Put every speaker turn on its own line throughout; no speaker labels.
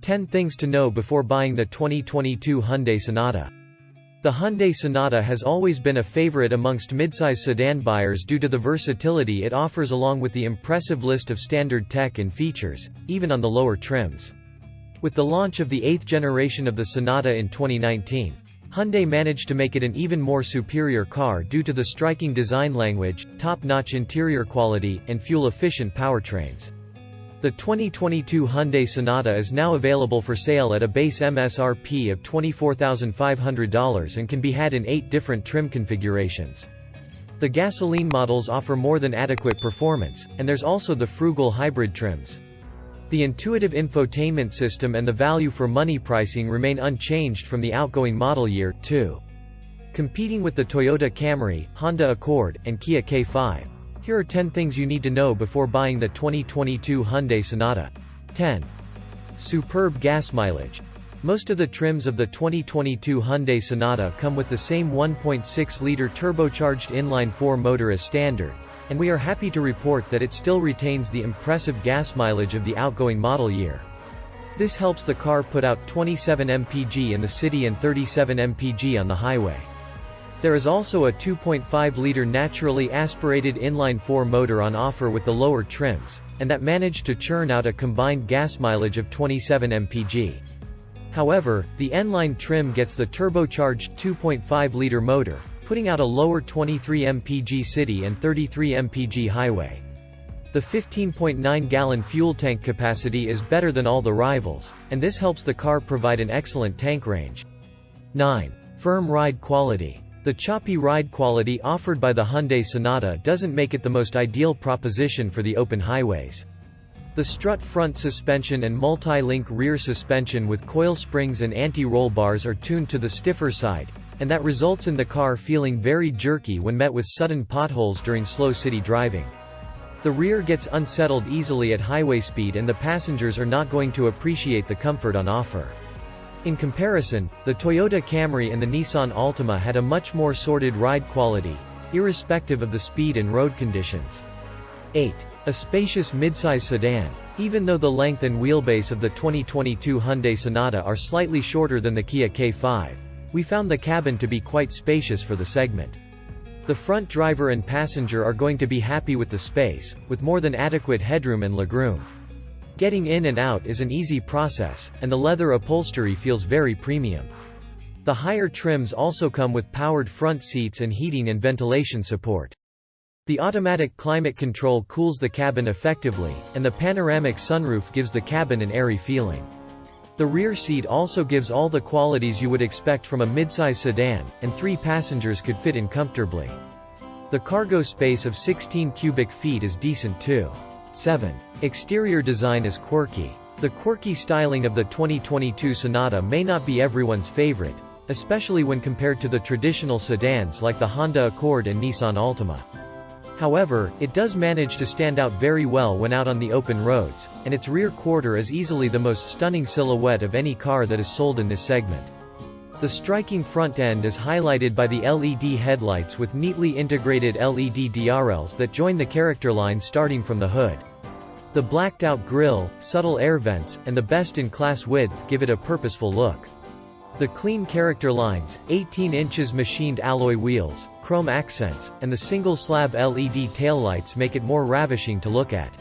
10 things to know before buying the 2022 Hyundai Sonata. The Hyundai Sonata has always been a favorite amongst midsize sedan buyers due to the versatility it offers along with the impressive list of standard tech and features, even on the lower trims. With the launch of the 8th generation of the Sonata in 2019, Hyundai managed to make it an even more superior car due to the striking design language, top-notch interior quality, and fuel-efficient powertrains. The 2022 Hyundai Sonata is now available for sale at a base MSRP of $24,500 and can be had in 8 different trim configurations. The gasoline models offer more than adequate performance, and there's also the frugal hybrid trims. The intuitive infotainment system and the value for money pricing remain unchanged from the outgoing model year, too. Competing with the Toyota Camry, Honda Accord, and Kia K5. Here are 10 things you need to know before buying the 2022 Hyundai Sonata. 10. Superb gas mileage. Most of the trims of the 2022 Hyundai Sonata come with the same 1.6-liter turbocharged inline-4 motor as standard, and we are happy to report that it still retains the impressive gas mileage of the outgoing model year. This helps the car put out 27 mpg in the city and 37 mpg on the highway. There is also a 2.5-liter naturally aspirated inline-4 motor on offer with the lower trims, and that managed to churn out a combined gas mileage of 27 mpg. However, the N-line trim gets the turbocharged 2.5-liter motor, putting out a lower 23 mpg city and 33 mpg highway. The 15.9-gallon fuel tank capacity is better than all the rivals, and this helps the car provide an excellent tank range. 9. Firm ride quality. The choppy ride quality offered by the Hyundai Sonata doesn't make it the most ideal proposition for the open highways. The strut front suspension and multi-link rear suspension with coil springs and anti-roll bars are tuned to the stiffer side, and that results in the car feeling very jerky when met with sudden potholes during slow city driving. The rear gets unsettled easily at highway speed and the passengers are not going to appreciate the comfort on offer. In comparison, the Toyota Camry and the Nissan Altima had a much more sorted ride quality, irrespective of the speed and road conditions. 8. A spacious midsize sedan. Even though the length and wheelbase of the 2022 Hyundai Sonata are slightly shorter than the Kia K5, we found the cabin to be quite spacious for the segment. The front driver and passenger are going to be happy with the space, with more than adequate headroom and legroom. Getting in and out is an easy process, and the leather upholstery feels very premium. The higher trims also come with powered front seats and heating and ventilation support. The automatic climate control cools the cabin effectively, and the panoramic sunroof gives the cabin an airy feeling. The rear seat also gives all the qualities you would expect from a midsize sedan, and 3 passengers could fit in comfortably. The cargo space of 16 cubic feet is decent too. 7. Exterior design is quirky. The quirky styling of the 2022 Sonata may not be everyone's favorite, especially when compared to the traditional sedans like the Honda Accord and Nissan Altima. However, it does manage to stand out very well when out on the open roads, and its rear quarter is easily the most stunning silhouette of any car that is sold in this segment. The striking front end is highlighted by the LED headlights with neatly integrated LED DRLs that join the character line starting from the hood. The blacked-out grille, subtle air vents, and the best-in-class width give it a purposeful look. The clean character lines, 18 inches machined alloy wheels, chrome accents, and the single-slab LED taillights make it more ravishing to look at.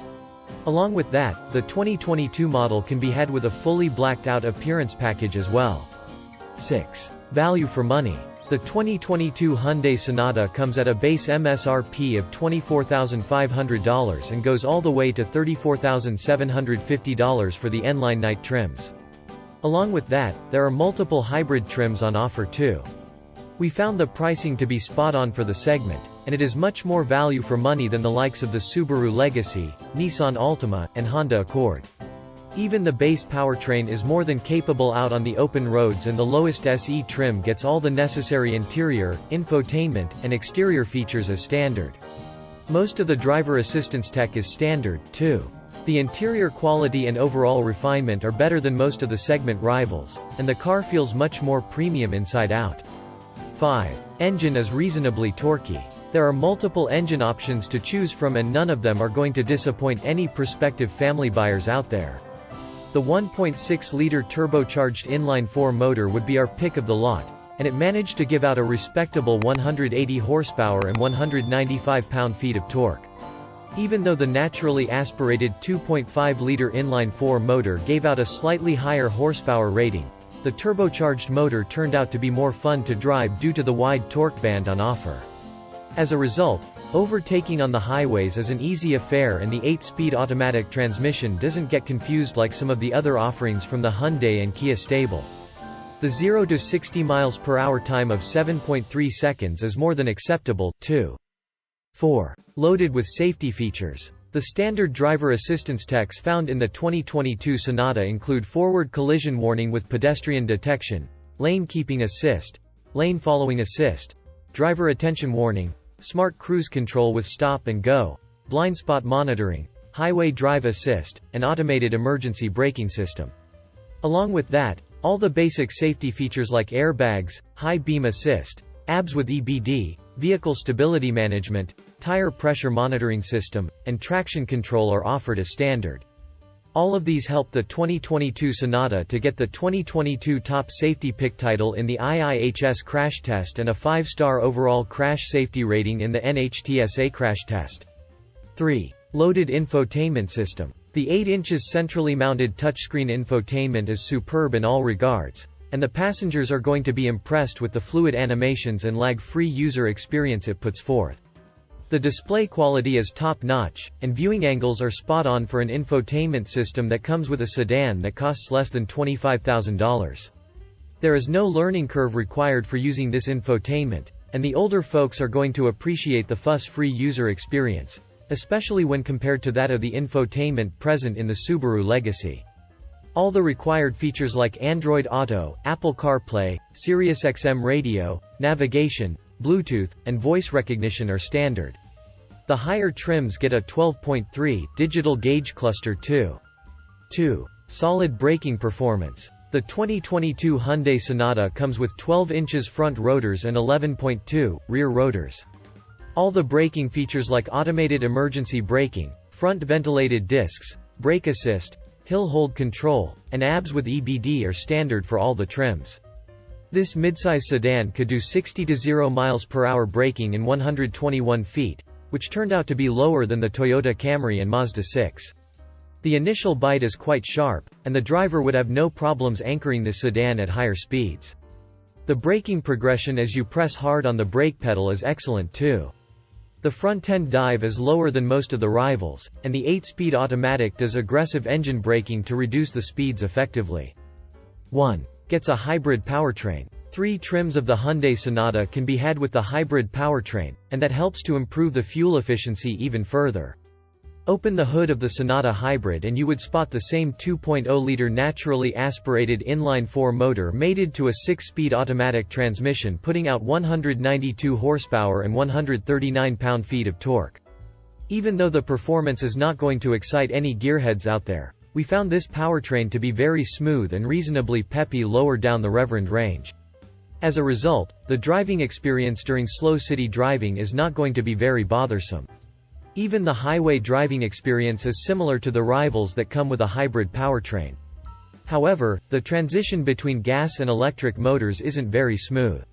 Along with that, the 2022 model can be had with a fully blacked-out appearance package as well. 6. Value for money. The 2022 Hyundai Sonata comes at a base MSRP of $24,500 and goes all the way to $34,750 for the N-line night trims. Along with that, there are multiple hybrid trims on offer too. We found the pricing to be spot on for the segment, and it is much more value for money than the likes of the Subaru Legacy, Nissan Altima, and Honda Accord. Even the base powertrain is more than capable out on the open roads, and the lowest SE trim gets all the necessary interior, infotainment, and exterior features as standard. Most of the driver assistance tech is standard, too. The interior quality and overall refinement are better than most of the segment rivals, and the car feels much more premium inside out. 5. Engine is reasonably torquey. There are multiple engine options to choose from, and none of them are going to disappoint any prospective family buyers out there. The 1.6-liter turbocharged inline-4 motor would be our pick of the lot, and it managed to give out a respectable 180 horsepower and 195 pound-feet of torque. Even though the naturally aspirated 2.5-liter inline-4 motor gave out a slightly higher horsepower rating, the turbocharged motor turned out to be more fun to drive due to the wide torque band on offer. As a result, overtaking on the highways is an easy affair, and the 8-speed automatic transmission doesn't get confused like some of the other offerings from the Hyundai and Kia stable. The 0 to 60 miles per hour time of 7.3 seconds is more than acceptable, too. 4. Loaded with safety features. The standard driver assistance techs found in the 2022 Sonata include forward collision warning with pedestrian detection, lane keeping assist, lane following assist, driver attention warning, smart cruise control with stop and go, blind spot monitoring, highway drive assist, and automated emergency braking system. Along with that, all the basic safety features like airbags, high beam assist, ABS with EBD, vehicle stability management, tire pressure monitoring system, and traction control are offered as standard. All of these helped the 2022 Sonata to get the 2022 Top Safety Pick title in the IIHS crash test and a 5-star overall crash safety rating in the NHTSA crash test. 3. Loaded infotainment system. The 8 inches centrally mounted touchscreen infotainment is superb in all regards, and the passengers are going to be impressed with the fluid animations and lag-free user experience it puts forth. The display quality is top-notch, and viewing angles are spot-on for an infotainment system that comes with a sedan that costs less than $25,000. There is no learning curve required for using this infotainment, and the older folks are going to appreciate the fuss-free user experience, especially when compared to that of the infotainment present in the Subaru Legacy. All the required features like Android Auto, Apple CarPlay, SiriusXM radio, navigation, Bluetooth, and voice recognition are standard. The higher trims get a 12.3 digital gauge cluster too. 2. Solid braking performance. The 2022 Hyundai Sonata comes with 12 inches front rotors and 11.2 rear rotors. All the braking features like automated emergency braking, front ventilated discs, brake assist, hill hold control, and ABS with EBD are standard for all the trims. This midsize sedan could do 60 to 0 miles per hour braking in 121 feet, which turned out to be lower than the Toyota Camry and Mazda 6. The initial bite is quite sharp, and the driver would have no problems anchoring this sedan at higher speeds. The braking progression as you press hard on the brake pedal is excellent too. The front-end dive is lower than most of the rivals, and the 8-speed automatic does aggressive engine braking to reduce the speeds effectively. 1. Gets a hybrid powertrain. 3 trims of the Hyundai Sonata can be had with the hybrid powertrain, and that helps to improve the fuel efficiency even further. Open the hood of the Sonata Hybrid and you would spot the same 2.0-liter naturally aspirated inline-4 motor mated to a 6-speed automatic transmission putting out 192 horsepower and 139 pound-feet of torque. Even though the performance is not going to excite any gearheads out there, we found this powertrain to be very smooth and reasonably peppy lower down the reverend range. As a result, the driving experience during slow city driving is not going to be very bothersome. Even the highway driving experience is similar to the rivals that come with a hybrid powertrain. However, the transition between gas and electric motors isn't very smooth.